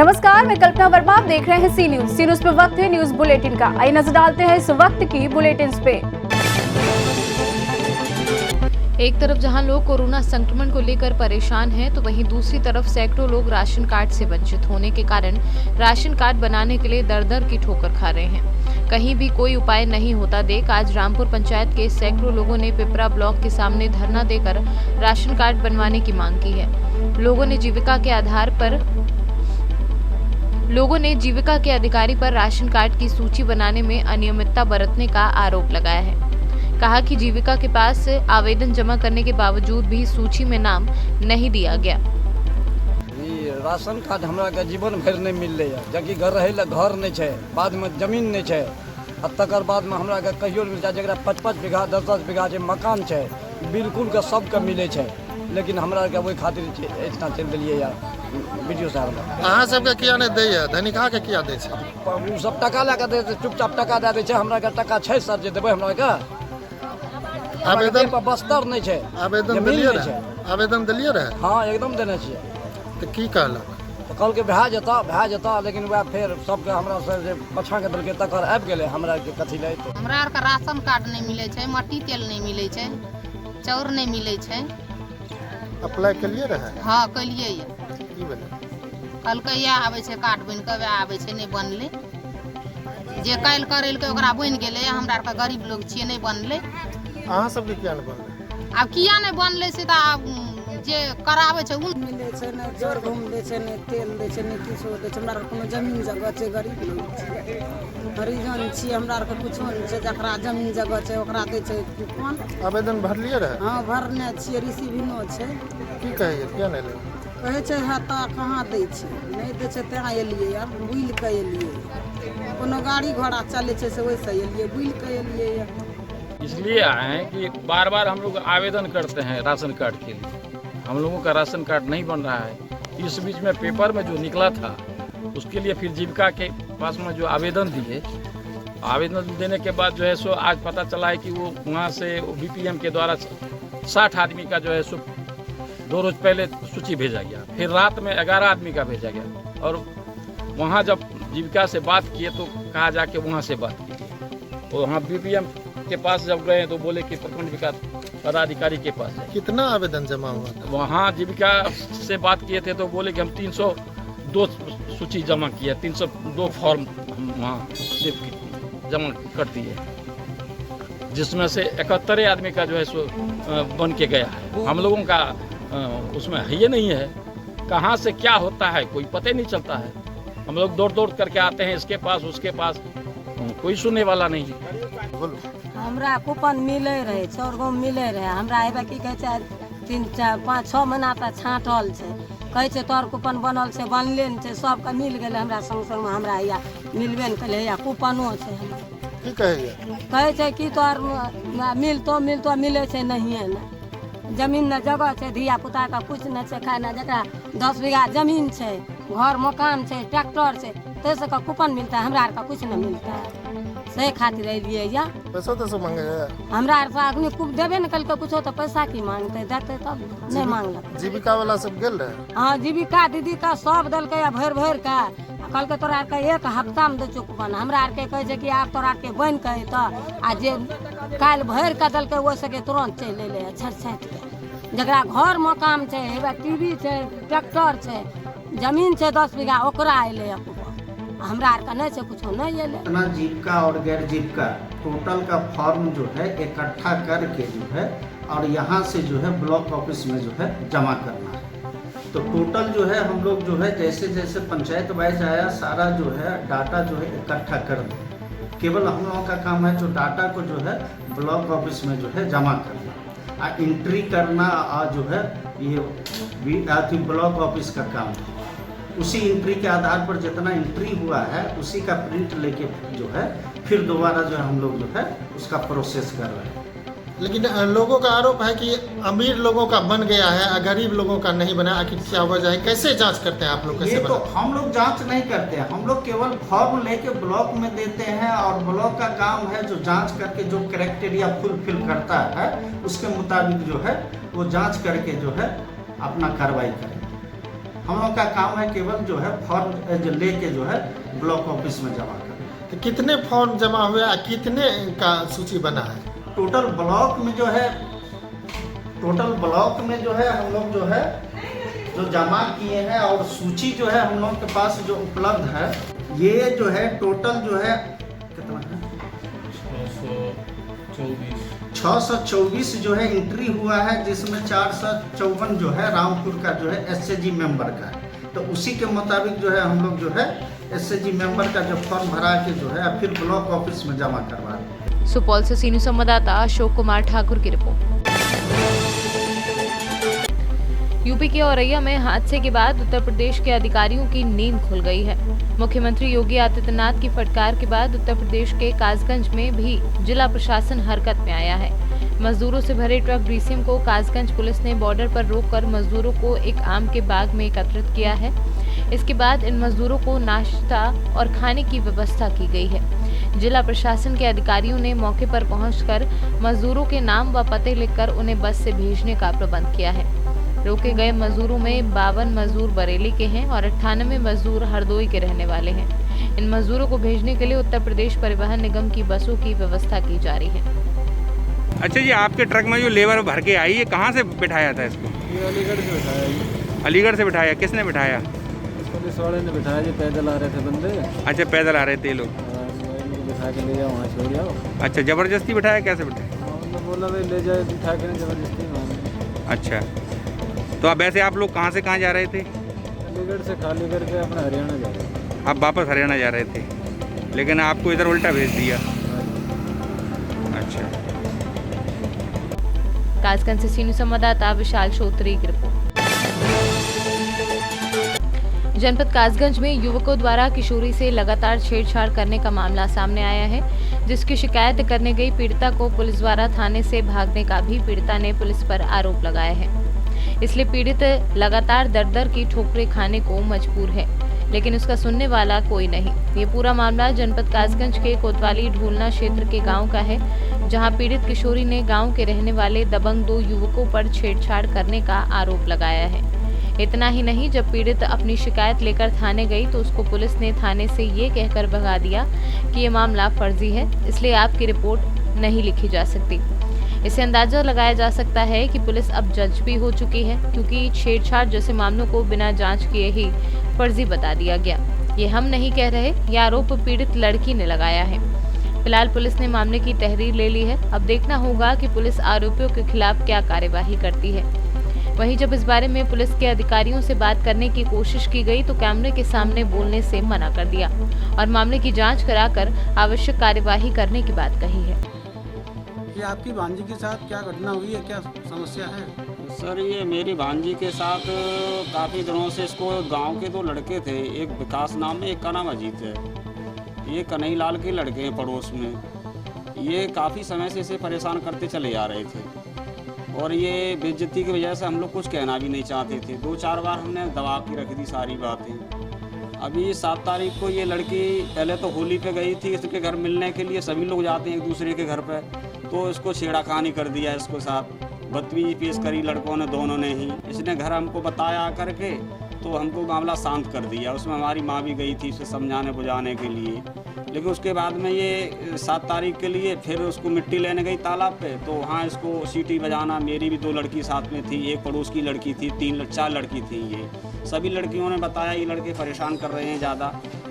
नमस्कार, मैं कल्पना वर्मा। आप देख रहे हैं सी न्यूज पे वक्त है न्यूज बुलेटिन का। आइए नजर डालते हैं इस वक्त की बुलेटिन पे। एक तरफ जहां लोग कोरोना संक्रमण को लेकर परेशान हैं, तो वहीं दूसरी तरफ सैकड़ों लोग राशन कार्ड से वंचित होने के कारण राशन कार्ड बनाने के लिए दर-दर की ठोकर खा रहे हैं। कहीं भी कोई उपाय नहीं होता देख आज रामपुर पंचायत के सैकड़ों लोगों ने पिपरा ब्लॉक के सामने धरना देकर राशन कार्ड बनवाने की मांग की है। लोगों ने जीविका के अधिकारी पर राशन कार्ड की सूची बनाने में अनियमितता बरतने का आरोप लगाया है। कहा कि जीविका के पास आवेदन जमा करने के बावजूद भी सूची में नाम नहीं दिया गया। राशन कार्ड हमरा के जीवन भर नहीं मिल रहा है, जबकि घर रहे घर नहीं है, बाद में जमीन नहीं है, अब तकर बाद में हमरा के कहियो मिल जाए जरा 5-5 बीघा 10-10 बीघा जे मकान है बिल्कुल के सबके मिले है, लेकिन हमरा के वही खातिर इतना चल दिलिए यार वीडियो साहब। अहाँ सबके किया नहीं दैया धनिका के किया दै छै? उ सब टका ला के दे चुपचाप टका दे छै, हमरा के टका छै सर जे देबै हमरा के। आवेदन पर बस्तर नहीं है, आवेदन दिलिए रहे? आवेदन दिलिए रहे? हाँ एकदम देने छियै। तो की कहलक? कल के भए जेता, लेकिन वह फिर सबके हमरा से जे पछा के देलकै तकर आबि गेलै, हमरा के कथी ले तो हमरा आर के राशन कार्ड नहीं मिले छै, मट्टी तेल नहीं मिले छै, चाउर नहीं मिले छै। अप्लाई केलिए रहे? हाँ कलिए ये की भेलै? कलकै या आबै छै कार्ड बन के, वह आबै छै नहीं बनले। जे काल करेलकै ओकरा बन गेलै, हमरा आर के गरीब लोग छियै नहीं बनले। अहाँ सबके किया नहीं बनलै? अब किया नहीं बनले से त जे कराबै छै उन मिले छै ने, जोर घूम दै छै ने, तेल दै छै ने, किछो दै छै। हमरा आर कोनो जमीन जगह छै, गरीब लोग छियै, हरिजन छियै, हमरा आर के कुछो नहीं छै। जकरा जमीन जगह छै ओकरा दै छै कूपन। आवेदन भरलिए रहे? हाँ भरने छियै, रिसीविंगो छै। की कहिए किया नहीं ले? कहै छै हता कहाँ दै छै, नहीं दै छै तेना एलियै यार, बुल के एलियै। कोनो गाड़ी घोड़ा चलै छै से वैसे एलियै, बुल के एलियै यार। इसलिए आए हैं कि बार बार हम लोग आवेदन करते हैं राशन कार्ड के लिए, हम लोगों का राशन कार्ड नहीं बन रहा है। इस बीच में पेपर में जो निकला था उसके लिए फिर जीविका के पास में जो आवेदन दिए, आवेदन देने के बाद जो है सो आज पता चला है कि वो वहाँ से बीपीएम के द्वारा 60 आदमी का जो है सो 2 रोज पहले सूची भेजा गया, फिर रात में 11 आदमी का भेजा गया। और वहाँ जब जीविका से बात किए तो कहा जाके वहाँ से बात की, तो वहाँ बीपीएम के पास जब गए तो बोले कि प्रखंड विकास पदाधिकारी के पास है। कितना आवेदन जमा हुआ था? वहाँ जीविका से बात किए थे तो बोले कि हम 302 सूची जमा किया, 302 फॉर्म हम वहाँ जमा कर दिए, जिसमें से 71 आदमी का जो है सो बन के गया है। हम लोगों का उसमें ये नहीं है, कहाँ से क्या होता है कोई पता ही नहीं चलता है। हम लोग दौड़ करके आते हैं, इसके पास उसके पास, कोई सुनने वाला नहीं है। बोलो। हमरा कूपन मिले रहे, चाउर गहूँ मिले रहे। हमरा हेबे की कहै छै 3-4-5-6 महीना तक छाँटल छै, कहै छै तोहर कूपन बनल छै, बनले नहीं छै, सबके मिल गेलै। हमरा संग में हमरा या मिलबे नहीं कले, या कूपनो छै। की कहिए? कहै छै कि तोहर मिलतो मिले छै नहिए ने। जमीन न जगह छै, धिया पुता का कुछ नहीं छै खाए ना। जकरा 10 बीघा जमीन छै, घर मकान छै, ट्रैक्टर छै, तैसे का कूपन मिलता है, हमरा आर का कुछ नहीं मिलता है। सही खातिर एलिए या पैसा तो मांगे है? हमरा आर से आदमी कुछ देबे न कल कुछो तो पैसा की मांगते, देते तब नहीं मांगलक। जीविका वाला सब गेल रहे? हाँ जीविका दीदी का सब दलके या भर का कल के तोरा आर के 1 हफ्ता में दे चुकबन। हमरा आर के कहे छै कि आप तोरा आर के बन के तो आ जे काल भर का दलके वो सके तुरंत चल ले छट के। जकरा घर मकान छै, हेबे टीवी छै, ट्रैक्टर छै, जमीन छै 10 बीघा, ओकरा एले। हमरा आर का नहीं से कुछ नहीं है। इतना जीविका और गैर जीविका टोटल का फॉर्म जो है इकट्ठा करके जो है और यहाँ से जो है ब्लॉक ऑफिस में जो है जमा करना है। तो टोटल जो है हम लोग जो है जैसे जैसे पंचायत वाइज आया सारा जो है डाटा जो है इकट्ठा कर दें। केवल हम लोगों का काम है जो डाटा को जो है ब्लॉक ऑफिस में जो है जमा करना, एंट्री करना, और जो है ये ब्लॉक ऑफिस का काम है। उसी एंट्री के आधार पर जितना एंट्री हुआ है उसी का प्रिंट लेके जो है फिर दोबारा जो है हम लोग जो है उसका प्रोसेस कर रहे हैं। लेकिन लोगों का आरोप है कि अमीर लोगों का बन गया है, गरीब लोगों का नहीं बना। आखिर क्या वजह है? कैसे जांच करते हैं आप लोग? कैसे ये तो हम लोग जांच नहीं करते हैं, हम लोग केवल फॉर्म लेके ब्लॉक में देते हैं और ब्लॉक का काम है जो जांच करके जो क्राइटेरिया फुलफिल करता है उसके मुताबिक जो है वो जांच करके जो है अपना कार्रवाई करें। हम लोग का काम है केवल जो है फॉर्म लेके जो है ब्लॉक ऑफिस में जमा करना। तो कितने फॉर्म जमा हुए और कितने का सूची बना है? टोटल ब्लॉक में जो है हम लोग जो है जो जमा किए हैं और सूची जो है हम लोग के पास जो उपलब्ध है, ये जो है टोटल जो है कितना है 624 जो है एंट्री हुआ है, जिसमें 454 जो है रामपुर का जो है एसएचजी मेंबर का है। तो उसी के मुताबिक जो है हम लोग जो है एसएचजी मेंबर का जो फॉर्म भरा के जो है फिर ब्लॉक ऑफिस में जमा करवा दें। सुपौल से सीनियर संवाददाता अशोक कुमार ठाकुर की रिपोर्ट। यूपी के औरैया में हादसे के बाद उत्तर प्रदेश के अधिकारियों की नींद खुल गई है। मुख्यमंत्री योगी आदित्यनाथ की फटकार के बाद उत्तर प्रदेश के कासगंज में भी जिला प्रशासन हरकत में आया है। मजदूरों से भरे ट्रक डीसीएम को कासगंज पुलिस ने बॉर्डर पर रोककर मजदूरों को एक आम के बाग में एकत्रित किया है। इसके बाद इन मजदूरों को नाश्ता और खाने की व्यवस्था की गई है। जिला प्रशासन के अधिकारियों ने मौके पर पहुंचकर मजदूरों के नाम व पते लिखकर उन्हें बस से भेजने का प्रबंध किया है। रोके गए मजदूरों में 52 मजदूर बरेली के हैं और 98 मजदूर हरदोई के रहने वाले हैं। इन मजदूरों को भेजने के लिए उत्तर प्रदेश परिवहन निगम की बसों की व्यवस्था की जा रही है। अच्छा जी, आपके ट्रक में जो लेबर भर के आई, ये कहाँ से बिठाया था इसको? ये अलीगढ़ से बिठाया जी। अलीगढ़ से बिठाया? किसने बिठाया? पुलिस वाले ने बिठाया जी, पैदल आ रहे थे बंदे। अच्छा, पैदल आ रहे थे लोग? बिठा के ले जाओ, वहाँ छोड़ जाओ। अच्छा, ज़बरदस्ती बिठाया? कैसे बिठाया? उन्होंने बोला भाई ले जाए, बिठा के नहीं ज़बरदस्ती मांगे। अच्छा, तो अब वैसे आप लोग कहाँ से कहाँ जा रहे थे? अलीगढ़ से खाली करके अपना हरियाणा जा रहे थे। आप वापस हरियाणा जा रहे थे, लेकिन आपको इधर उल्टा भेज दिया। अच्छा। कासगंज से सीनियर संवाददाता विशाल श्रोत्री की रिपोर्ट। जनपद कासगंज में युवकों द्वारा किशोरी से लगातार छेड़छाड़ करने का मामला सामने आया है, जिसकी शिकायत करने गई पीड़िता को पुलिस द्वारा थाने से भागने का भी पीड़िता ने पुलिस पर आरोप लगाया है। इसलिए पीड़ित लगातार दर-दर की ठोकरें खाने को मजबूर है, लेकिन उसका सुनने वाला कोई नहीं। ये पूरा मामला जनपद कासगंज के कोतवाली ढूलना क्षेत्र के गांव का है, जहां पीड़ित किशोरी ने गांव के रहने वाले दबंग 2 युवकों पर छेड़छाड़ करने का आरोप लगाया है। इतना ही नहीं, जब पीड़ित अपनी शिकायत लेकर थाने गई तो उसको पुलिस ने थाने से ये कहकर भगा दिया कि ये मामला फर्जी है, इसलिए आपकी रिपोर्ट नहीं लिखी जा सकती। इससे अंदाजा लगाया जा सकता है कि पुलिस अब जज भी हो चुकी है, क्योंकि छेड़छाड़ जैसे मामलों को बिना जांच किए ही फर्जी बता दिया गया। ये हम नहीं कह रहे, ये आरोप पीड़ित लड़की ने लगाया है। फिलहाल पुलिस ने मामले की तहरीर ले ली है। अब देखना होगा कि पुलिस आरोपियों के खिलाफ क्या कार्यवाही करती है। वहीं जब इस बारे में पुलिस के अधिकारियों से बात करने की कोशिश की गई तो कैमरे के सामने बोलने से मना कर दिया और मामले की जांच कराकर आवश्यक कार्यवाही करने की बात कही है। ये आपकी भांजी के साथ क्या घटना हुई है, क्या समस्या है? सर, ये मेरी भांजी के साथ काफ़ी दिनों से इसको गांव के 2 लड़के थे, एक विकास नाम है, एक का नाम अजीत है। ये कन्हई लाल के लड़के हैं पड़ोस में। ये काफ़ी समय से इसे परेशान करते चले आ रहे थे और ये बेइज्जती की वजह से हम लोग कुछ कहना भी नहीं चाहते थे। 2-4 बार हमने दबा के रख दी सारी बातें। अभी 7 तारीख को ये लड़की पहले तो होली पे गई थी इसके घर मिलने के लिए, सभी लोग जाते हैं एक दूसरे के घर पे, तो इसको छेड़ाखानी कर दिया, इसको साथ बदतमीजी पेश करी लड़कों ने, दोनों ने ही। इसने घर हमको बताया करके तो हमको मामला शांत कर दिया। उसमें हमारी माँ भी गई थी इसे समझाने बुझाने के लिए, लेकिन उसके बाद में ये 7 तारीख के लिए फिर उसको मिट्टी लेने गई तालाब पे, तो वहाँ इसको सीटी बजाना, मेरी भी 2 लड़की साथ में थी, एक पड़ोस की लड़की थी, 4 लड़की थी। ये सभी लड़कियों ने बताया ये लड़के परेशान कर रहे हैं ज़्यादा।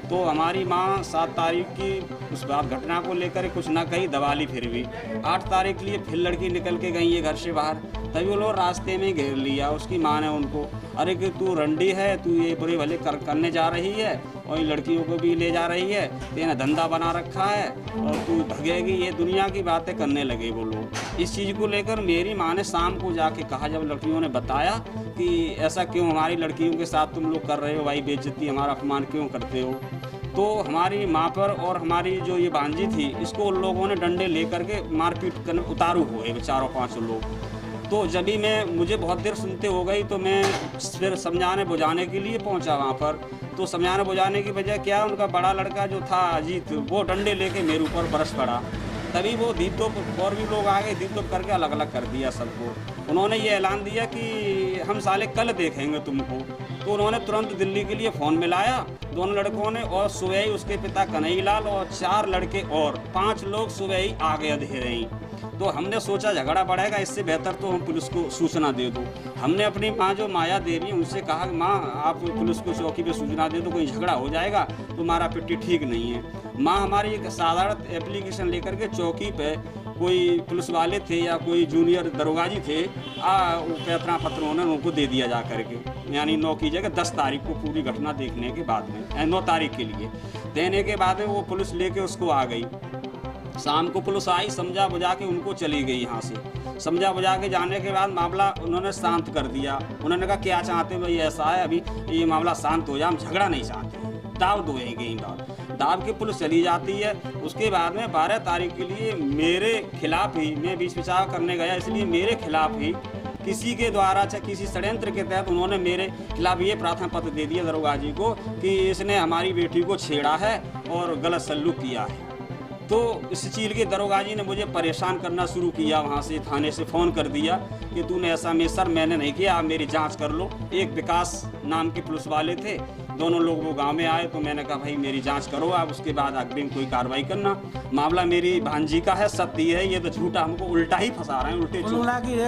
तो हमारी माँ 7 तारीख की उस बात घटना को लेकर कुछ ना कही, दबा ली। फिर भी 8 तारीख के लिए फिर लड़की निकल के गई है घर से बाहर, तभी वो लोग रास्ते में घेर लिया। उसकी माँ ने उनको, अरे कि तू रंडी है, तू ये बुरे भले करने जा रही है और इन लड़कियों को भी ले जा रही है, तेने धंधा बना रखा है और तू भगेगी, ये दुनिया की बातें करने लगे वो लोग। इस चीज़ को लेकर मेरी माँ ने शाम को जाके कहा, जब लड़कियों ने बताया कि ऐसा क्यों हमारी लड़कियों के साथ तुम लोग कर रहे हो, भाई बेइज्जती, हमारा अपमान क्यों करते हो, तो हमारी माँ पर और हमारी जो ये भांजी थी इसको उन लोगों ने डंडे लेकर के मारपीट करने उतारू हुए 4-5 लोग। तो जब भी मुझे बहुत देर सुनते हो गई तो मैं फिर समझाने बुझाने के लिए पहुंचा वहाँ पर। तो समझाने बुझाने की वजह क्या, उनका बड़ा लड़का जो था अजीत, वो डंडे लेके मेरे ऊपर बरस पड़ा। तभी वो दीप और भी लोग आ गए, दीप करके अलग अलग कर दिया सबको। उन्होंने ये ऐलान दिया कि हम साले कल देखेंगे तुमको। तो उन्होंने तुरंत दिल्ली के लिए फ़ोन मिलाया दोनों लड़कों ने, और सुबह ही उसके पिता कन्हैयालाल और 4 लड़के और 5 लोग सुबह ही आ गए अंधेरे ही। तो हमने सोचा झगड़ा बढ़ेगा, इससे बेहतर तो हम पुलिस को सूचना दे दो। हमने अपनी माँ जो माया देवी उनसे कहा कि माँ आप पुलिस को चौकी पे सूचना दे दो, कोई झगड़ा हो जाएगा तो मारा पिट्टी ठीक नहीं है। माँ हमारी एक साधारण एप्लीकेशन लेकर के चौकी पे कोई पुलिस वाले थे या कोई जूनियर दरोगाजी थे, वो पैतरा पत्र उन्होंने उनको दे दिया जा करके, यानी 9 की जगह 10 तारीख को पूरी घटना देखने के बाद में 9 तारीख के लिए देने के बाद में वो पुलिस लेके उसको आ गई। शाम को पुलिस आई, समझा बुझा के उनको चली गई यहाँ से। समझा बुझा के जाने के बाद मामला उन्होंने शांत कर दिया। उन्होंने कहा क्या चाहते भाई, ऐसा है अभी ये मामला शांत हो जाए, हम झगड़ा नहीं चाहते। दाव दोएंगे दाव के पुलिस चली जाती है। उसके बाद में 12 तारीख के लिए मेरे खिलाफ ही, मैं बीच बचाव करने गया इसलिए मेरे खिलाफ ही किसी के द्वारा किसी षड्यंत्र के तहत उन्होंने मेरे खिलाफ ये प्रार्थना पत्र दे दिया दरोगा जी को कि इसने हमारी बेटी को छेड़ा है और गलत सलूक किया है। तो इस चीज़ के दरोगा जी ने मुझे परेशान करना शुरू किया। वहाँ से थाने से फ़ोन कर दिया कि तूने ऐसा में सर मैंने नहीं किया, आप मेरी जांच कर लो। एक विकास नाम के पुलिस वाले थे, दोनों लोग वो गांव में आए, तो मैंने कहा भाई मेरी जांच करो आप, उसके बाद अग्रिम कोई कार्रवाई करना। मामला मेरी भांजी का है, सत्य है, ये तो झूठा हमको उल्टा ही फंसा रहे हैं, उल्टे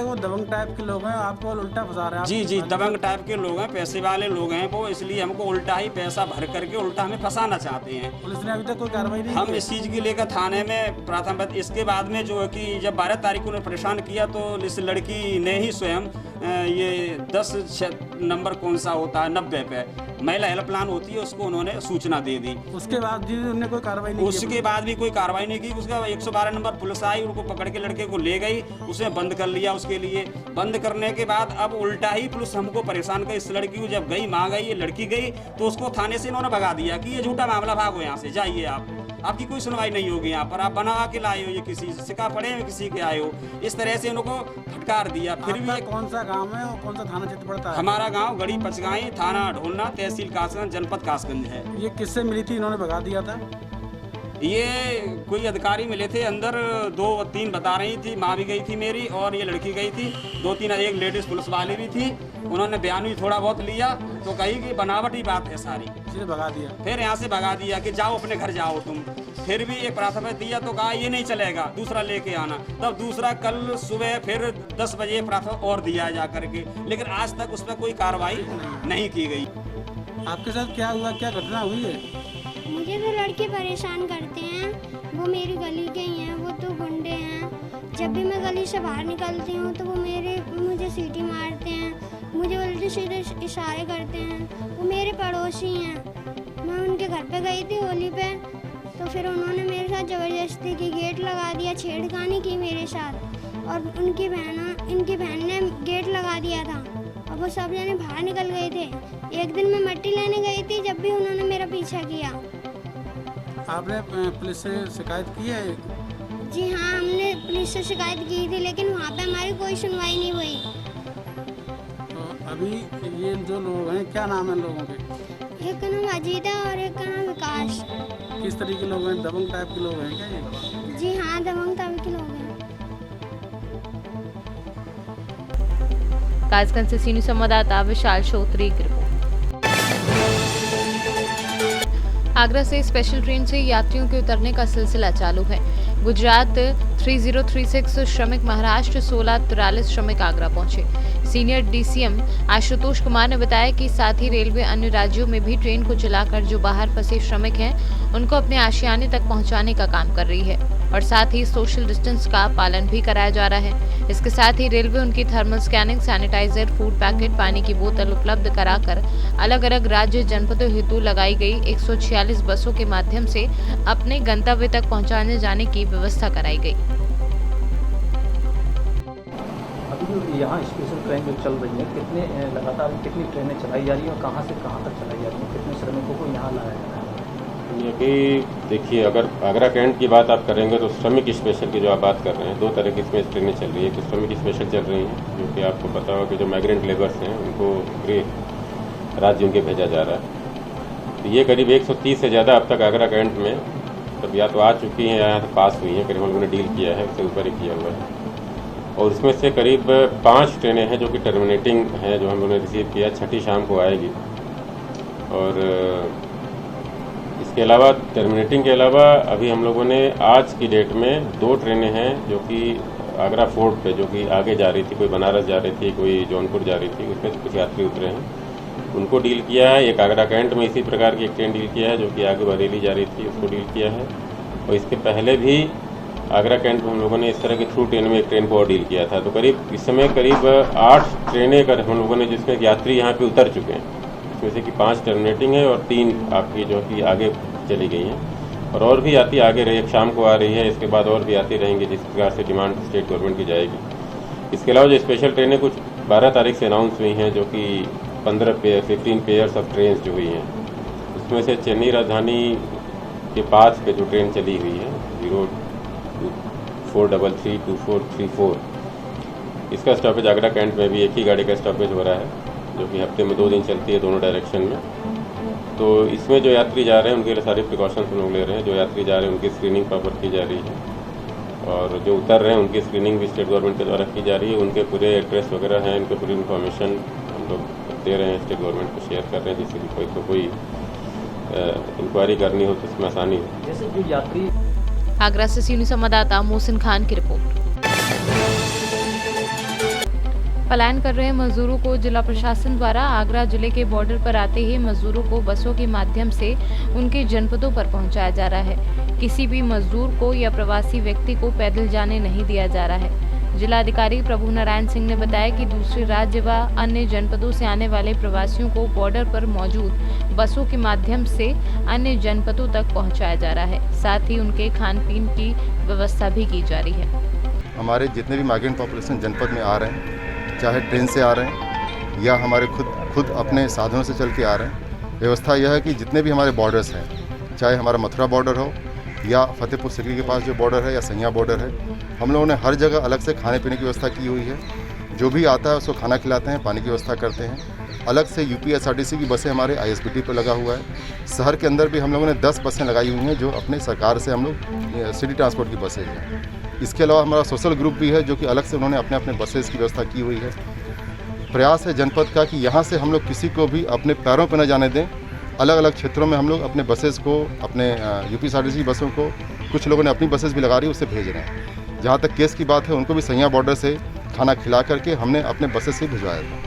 वो दबंग टाइप के लोग हैं, आपको उल्टा फंसा रहे हैं। जी दबंग टाइप के लोग हैं, पैसे वाले लोग हैं वो, इसलिए हमको उल्टा ही पैसा भर करके उल्टा हमें फंसाना चाहते हैं। पुलिस ने अभी तक कोई कार्रवाई नहीं हम इस चीज़ की लेकर थाने में प्राथमिक। इसके बाद में जो है कि जब 12 तारीख को उन्हें परेशान किया तो इस लड़की ने ही स्वयं ये 10 नंबर कौन सा होता है 90 पे महिला हेल्पलाइन होती है, उसको उन्होंने सूचना दे दी। उसके बाद भी उन्होंने कोई कार्रवाई नहीं की। उसके बाद भी कोई कार्रवाई नहीं की। उसका 112 नंबर पुलिस आई, उनको पकड़ के लड़के को ले गई, उसे बंद कर लिया। उसके लिए बंद करने के बाद अब उल्टा ही पुलिस हमको परेशान कर, इस लड़की को जब गई माँ गई, ये लड़की गई तो उसको थाने से इन्होंने भगा दिया कि ये झूठा मामला, भागो यहाँ से, जाइए आपकी कोई सुनवाई नहीं होगी यहाँ पर, आप बना के लाए हो, ये किसी सिक्का पड़े हो, किसी के आए हो, इस तरह से उनको फटकार दिया। फिर भी कौन सा गांव है और कौन सा थाना क्षेत्र पड़ता है? हमारा गांव गढ़ी पचगाई, थाना ढोलना, तहसील कासगंज, जनपद कासगंज है। ये किससे मिली थी, इन्होंने भगा दिया था? ये कोई अधिकारी मिले थे अंदर, 2-3 बता रही थी, माँ भी गई थी मेरी और ये लड़की गई थी, 2-3 एक लेडीज पुलिस वाली भी थी। उन्होंने बयान भी थोड़ा बहुत लिया तो कही कि बनावटी बात है सारी, भगा दिया। फिर यहाँ से भगा दिया कि जाओ अपने घर जाओ तुम। फिर भी एक प्राथमिक दिया तो कहा ये नहीं चलेगा, दूसरा लेके आना। तब दूसरा कल सुबह फिर 10 बजे प्राथमिक और दिया जा करके, लेकिन आज तक उस पर कोई कार्रवाई नहीं की गई। आपके साथ क्या हुआ, क्या घटना हुई है? मुझे तो लड़के परेशान करते हैं, वो मेरी गली के ही हैं, वो तो गुंडे हैं। जब भी मैं गली से बाहर निकलती हूँ तो वो मुझे सीटी मारते हैं, मुझे उल्टे सीधे इशारे करते हैं। वो मेरे पड़ोसी हैं। मैं उनके घर पे गई थी होली पे, तो फिर उन्होंने मेरे साथ ज़बरदस्ती की, गेट लगा दिया, छेड़खानी की मेरे साथ। और इनकी बहन ने गेट लगा दिया था और वो सब जने बाहर निकल गए थे। एक दिन मैं मट्टी लेने गई थी, जब भी उन्होंने मेरा पीछा किया। आपने पुलिस से शिकायत की है? जी हाँ, हमने पुलिस से शिकायत की थी, लेकिन वहाँ पे हमारी कोई सुनवाई नहीं हुई। तो अभी ये जो लोग हैं, क्या नाम है लोगों के? एक का नाम अजीत है और एक का नाम विकास। किस तरीके के लोग हैं, दबंग टाइप के लोग हैं क्या ये? जी हाँ, दबंग टाइप के लोग हैं। कासगंज से सीनियर संवाददाता विशाल चौधरी की रिपोर्ट। आगरा से स्पेशल ट्रेन से यात्रियों के उतरने का सिलसिला चालू है। गुजरात 3036 श्रमिक महाराष्ट्र 1643 श्रमिक आगरा पहुंचे। सीनियर डीसीएम आशुतोष कुमार ने बताया कि साथ ही रेलवे अन्य राज्यों में भी ट्रेन को चलाकर जो बाहर फंसे श्रमिक हैं उनको अपने आशियाने तक पहुंचाने का काम कर रही है और साथ ही सोशल डिस्टेंस का पालन भी कराया जा रहा है। इसके साथ ही रेलवे उनकी thermal scanning, sanitiser, food packet, पानी की बोतल उपलब्ध कराकर अलग अलग राज्य जनपदों हेतु लगाई गई 146 बसों के माध्यम से अपने गंतव्य तक पहुंचाने जाने की व्यवस्था कराई गई। अभी जो यहाँ स्पेशल ट्रेन जो चल रही है, लगातार कितनी ट्रेनें चलाई जा रही हैं और कहाँ से कहाँ तक चलाई जा रही हैं, कितने श्रमिकों को यहाँ लाया जा रहा है? ये कि देखिए, अगर आगरा कैंट की बात आप करेंगे तो श्रमिक स्पेशल की जो आप बात कर रहे हैं, 2 तरह की इसमें ट्रेनें चल रही है। कुछ श्रमिक स्पेशल चल रही हैं जो कि आपको पता होगा कि जो माइग्रेंट लेबर्स हैं उनको गृह राज्यों के भेजा जा रहा है। तो ये करीब 130 से ज़्यादा अब तक आगरा कैंट में तब या तो आ चुकी हैं या तो पास हुई हैं, करीब उन्होंने डील किया है, उससे ऊपर ही किया हुआ है। और उसमें से करीब 5 ट्रेनें हैं जो कि टर्मिनेटिंग हैं, जो हम लोगों ने रिसीव किया, 6ठी शाम को आएगी। और इसके अलावा टर्मिनेटिंग के अलावा अभी हम लोगों ने आज की डेट में 2 ट्रेनें हैं जो कि आगरा फोर्ट पे, जो कि आगे जा रही थी, कोई बनारस जा रही थी, कोई जौनपुर जा रही थी, उसमें कुछ यात्री उतरे हैं, उनको डील किया है। एक आगरा कैंट में इसी प्रकार की एक ट्रेन डील किया है जो कि आगे बरेली जा रही थी, उसको डील किया है। और इसके पहले भी आगरा कैंट में हम लोगों ने इस तरह की थ्रू ट्रेन में एक ट्रेन को और डील किया था। तो करीब इस समय करीब 8 ट्रेनें कर हम लोगों ने, जिसमें यात्री यहाँ पे उतर चुके हैं, इसमें से कि 5 टर्मिनेटिंग है और 3 आपकी जो कि आगे चली गई हैं। और भी यात्री आगे रही, एक शाम को आ रही है, इसके बाद और भी यात्री रहेंगे, जिस प्रकार से डिमांड स्टेट गवर्नमेंट की जाएगी। इसके अलावा जो स्पेशल ट्रेनें कुछ 12 तारीख से अनाउंस हुई हैं, जो कि 15 पेयर्स ऑफ ट्रेन जो हुई हैं, उसमें से चेन्नई राजधानी के पाथ पे जो ट्रेन चली हुई है 04332434, इसका स्टॉपेज आगरा कैंट में भी एक ही गाड़ी का स्टॉपेज हो रहा है, जो कि हफ्ते में 2 दिन चलती है दोनों डायरेक्शन में। तो इसमें जो यात्री जा रहे हैं उनके लिए सारे प्रिकॉशंस हम लोग ले रहे हैं। जो यात्री जा रहे हैं उनकी स्क्रीनिंग प्रॉपर की जा रही है और जो उतर रहे हैं उनकी स्क्रीनिंग भी स्टेट गवर्नमेंट के द्वारा की जा रही है। उनके पूरे एड्रेस वगैरह हैं, इनके पूरी इन्फॉर्मेशन हम लोग दे रहे हैं, स्टेट गवर्नमेंट को शेयर कर रहे हैं, जिससे कि कोई इंक्वायरी करनी हो तो इसमें आसानी हो। जैसे जो यात्री आगरा से सीनियर संवाददाता मोहसिन खान की रिपोर्ट। पलायन कर रहे मजदूरों को जिला प्रशासन द्वारा आगरा जिले के बॉर्डर पर आते ही मजदूरों को बसों के माध्यम से उनके जनपदों पर पहुंचाया जा रहा है। किसी भी मजदूर को या प्रवासी व्यक्ति को पैदल जाने नहीं दिया जा रहा है। जिलाधिकारी प्रभु नारायण सिंह ने बताया कि दूसरे राज्य व अन्य जनपदों से आने वाले प्रवासियों को बॉर्डर पर मौजूद बसों के माध्यम से अन्य जनपदों तक पहुंचाया जा रहा है। साथ ही उनके खान पीन की व्यवस्था भी की जा रही है। हमारे जितने भी माइग्रेंट पॉपुलेशन जनपद में आ रहे हैं, चाहे ट्रेन से आ रहे हैं या हमारे खुद अपने साधनों से चल के आ रहे हैं, व्यवस्था यह है कि जितने भी हमारे बॉर्डर्स हैं, चाहे हमारा मथुरा बॉर्डर हो या फतेहपुर सिकरी के पास जो बॉर्डर है या सैया बॉर्डर है, हम लोगों ने हर जगह अलग से खाने पीने की व्यवस्था की हुई है। जो भी आता है उसको खाना खिलाते हैं, पानी की व्यवस्था करते हैं। अलग से UPSRTC की बसें हमारे ISBT पर लगा हुआ है। शहर के अंदर भी हम लोगों ने 10 बसें लगाई हुई हैं, जो अपने सरकार से हम लोग सिटी ट्रांसपोर्ट की बसें हैं। इसके अलावा हमारा सोशल ग्रुप भी है, जो कि अलग से उन्होंने अपने अपने बसेस की व्यवस्था की हुई है। प्रयास है जनपद का कि यहाँ से हम लोग किसी को भी अपने पैरों पर न जाने दें। अलग अलग क्षेत्रों में हम लोग अपने बसेस को, अपने UPSRTC बसों को, कुछ लोगों ने अपनी बसेस भी लगा रही है, उससे भेज रहे हैं। जहाँ तक केस की बात है, उनको भी सैया बॉर्डर से खाना खिला करके हमने अपने बसेस से भिजवाया था।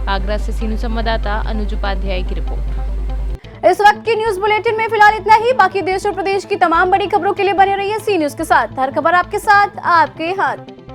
आगरा से सीनियर संवाददाता अनुज उपाध्याय की रिपोर्ट। इस वक्त की न्यूज बुलेटिन में फिलहाल इतना ही। बाकी देश और प्रदेश की तमाम बड़ी खबरों के लिए बने रहिए सी न्यूज के साथ। हर खबर आपके साथ, आपके हाथ।